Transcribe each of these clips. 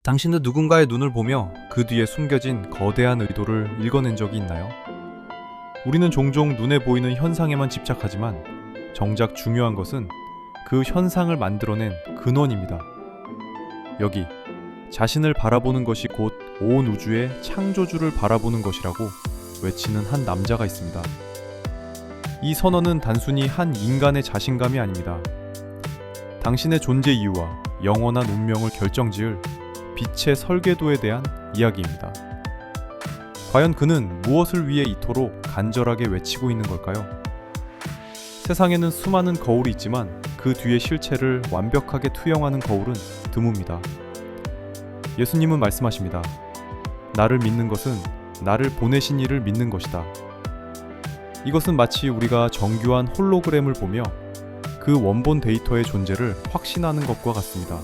당신은 누군가의 눈을 보며 그 뒤에 숨겨진 거대한 의도를 읽어낸 적이 있나요? 우리는 종종 눈에 보이는 현상에만 집착하지만 정작 중요한 것은 그 현상을 만들어낸 근원입니다. 여기 자신을 바라보는 것이 곧 온 우주의 창조주를 바라보는 것이라고 외치는 한 남자가 있습니다. 이 선언은 단순히 한 인간의 자신감이 아닙니다. 당신의 존재 이유와 영원한 운명을 결정지을 빛의 설계도에 대한 이야기입니다. 과연 그는 무엇을 위해 이토록 간절하게 외치고 있는 걸까요? 세상에는 수많은 거울이 있지만 그 뒤의 실체를 완벽하게 투영하는 거울은 드뭅니다. 예수님은 말씀하십니다. 나를 믿는 것은 나를 보내신 이를 믿는 것이다. 이것은 마치 우리가 정교한 홀로그램을 보며 그 원본 데이터의 존재를 확신하는 것과 같습니다.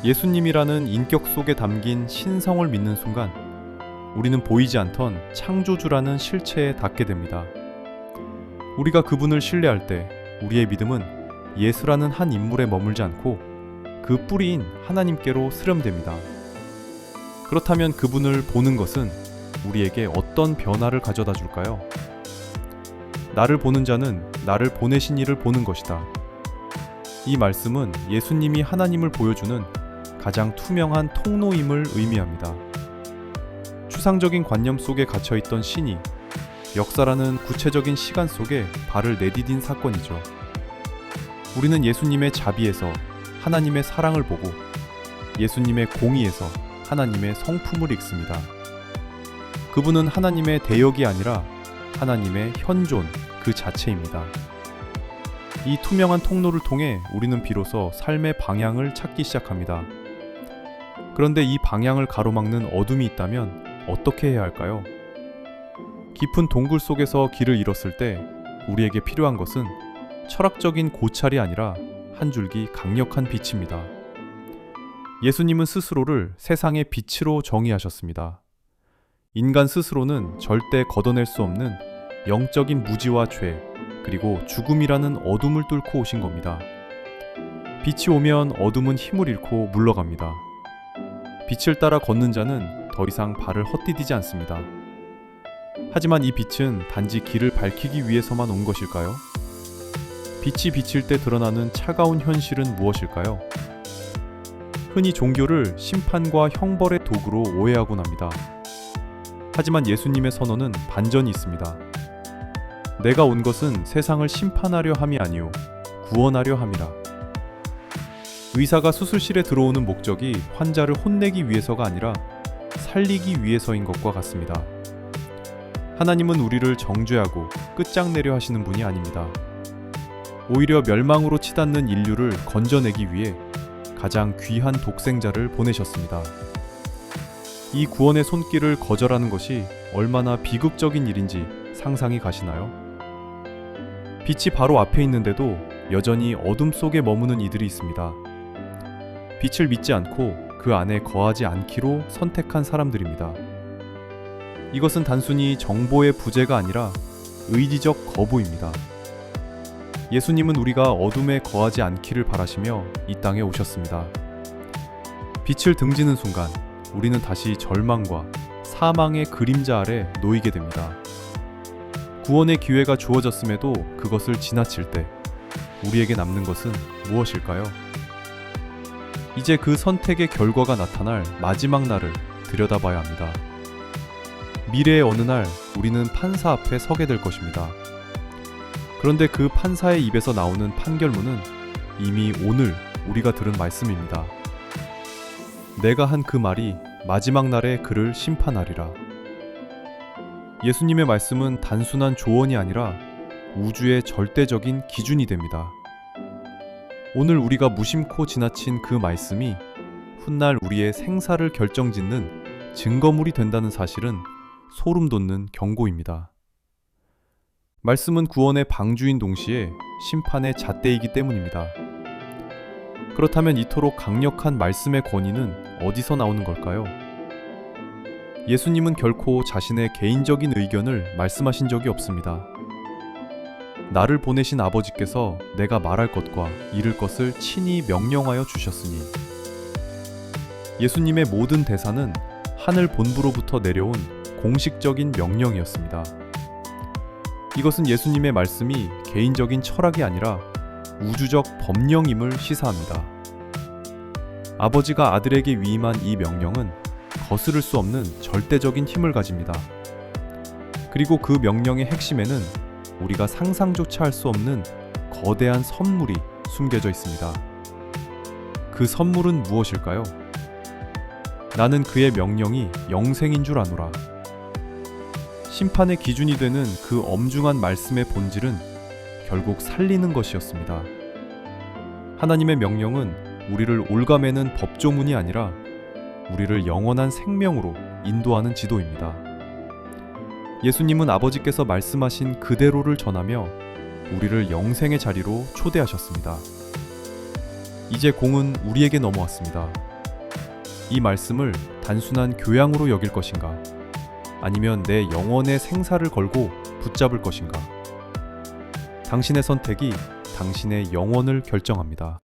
예수님이라는 인격 속에 담긴 신성을 믿는 순간 우리는 보이지 않던 창조주라는 실체에 닿게 됩니다. 우리가 그분을 신뢰할 때 우리의 믿음은 예수라는 한 인물에 머물지 않고 그 뿌리인 하나님께로 수렴됩니다. 그렇다면 그분을 보는 것은 우리에게 어떤 변화를 가져다 줄까요? 나를 보는 자는 나를 보내신 이를 보는 것이다. 이 말씀은 예수님이 하나님을 보여주는 가장 투명한 통로임을 의미합니다. 추상적인 관념 속에 갇혀있던 신이 역사라는 구체적인 시간 속에 발을 내디딘 사건이죠. 우리는 예수님의 자비에서 하나님의 사랑을 보고 예수님의 공의에서 하나님의 성품을 읽습니다. 그분은 하나님의 대역이 아니라 하나님의 현존 그 자체입니다. 이 투명한 통로를 통해 우리는 비로소 삶의 방향을 찾기 시작합니다. 그런데 이 방향을 가로막는 어둠이 있다면 어떻게 해야 할까요? 깊은 동굴 속에서 길을 잃었을 때 우리에게 필요한 것은 철학적인 고찰이 아니라 한 줄기 강력한 빛입니다. 예수님은 스스로를 세상의 빛으로 정의하셨습니다. 인간 스스로는 절대 걷어낼 수 없는 영적인 무지와 죄, 그리고 죽음이라는 어둠을 뚫고 오신 겁니다. 빛이 오면 어둠은 힘을 잃고 물러갑니다. 빛을 따라 걷는 자는 더 이상 발을 헛디디지 않습니다. 하지만 이 빛은 단지 길을 밝히기 위해서만 온 것일까요? 빛이 비칠 때 드러나는 차가운 현실은 무엇일까요? 흔히 종교를 심판과 형벌의 도구로 오해하곤 합니다. 하지만 예수님의 선언은 반전이 있습니다. 내가 온 것은 세상을 심판하려 함이 아니요 구원하려 함이라. 의사가 수술실에 들어오는 목적이 환자를 혼내기 위해서가 아니라 살리기 위해서인 것과 같습니다. 하나님은 우리를 정죄하고 끝장내려 하시는 분이 아닙니다. 오히려 멸망으로 치닫는 인류를 건져내기 위해 가장 귀한 독생자를 보내셨습니다. 이 구원의 손길을 거절하는 것이 얼마나 비극적인 일인지 상상이 가시나요? 빛이 바로 앞에 있는데도 여전히 어둠 속에 머무는 이들이 있습니다. 빛을 믿지 않고 그 안에 거하지 않기로 선택한 사람들입니다. 이것은 단순히 정보의 부재가 아니라 의지적 거부입니다. 예수님은 우리가 어둠에 거하지 않기를 바라시며 이 땅에 오셨습니다. 빛을 등지는 순간 우리는 다시 절망과 사망의 그림자 아래 놓이게 됩니다. 구원의 기회가 주어졌음에도 그것을 지나칠 때 우리에게 남는 것은 무엇일까요? 이제 그 선택의 결과가 나타날 마지막 날을 들여다봐야 합니다. 미래의 어느 날 우리는 판사 앞에 서게 될 것입니다. 그런데 그 판사의 입에서 나오는 판결문은 이미 오늘 우리가 들은 말씀입니다. 내가 한 그 말이 마지막 날에 그를 심판하리라. 예수님의 말씀은 단순한 조언이 아니라 우주의 절대적인 기준이 됩니다. 오늘 우리가 무심코 지나친 그 말씀이 훗날 우리의 생사를 결정짓는 증거물이 된다는 사실은 소름 돋는 경고입니다. 말씀은 구원의 방주인 동시에 심판의 잣대이기 때문입니다. 그렇다면 이토록 강력한 말씀의 권위는 어디서 나오는 걸까요? 예수님은 결코 자신의 개인적인 의견을 말씀하신 적이 없습니다. 나를 보내신 아버지께서 내가 말할 것과 이를 것을 친히 명령하여 주셨으니 예수님의 모든 대사는 하늘 본부로부터 내려온 공식적인 명령이었습니다. 이것은 예수님의 말씀이 개인적인 철학이 아니라 우주적 법령임을 시사합니다. 아버지가 아들에게 위임한 이 명령은 거스를 수 없는 절대적인 힘을 가집니다. 그리고 그 명령의 핵심에는 우리가 상상조차 할 수 없는 거대한 선물이 숨겨져 있습니다. 그 선물은 무엇일까요? 나는 그의 명령이 영생인 줄 아노라. 심판의 기준이 되는 그 엄중한 말씀의 본질은 결국 살리는 것이었습니다. 하나님의 명령은 우리를 올가매는 법조문이 아니라 우리를 영원한 생명으로 인도하는 지도입니다. 예수님은 아버지께서 말씀하신 그대로를 전하며 우리를 영생의 자리로 초대하셨습니다. 이제 공은 우리에게 넘어왔습니다. 이 말씀을 단순한 교양으로 여길 것인가? 아니면 내 영혼의 생사를 걸고 붙잡을 것인가? 당신의 선택이 당신의 영혼을 결정합니다.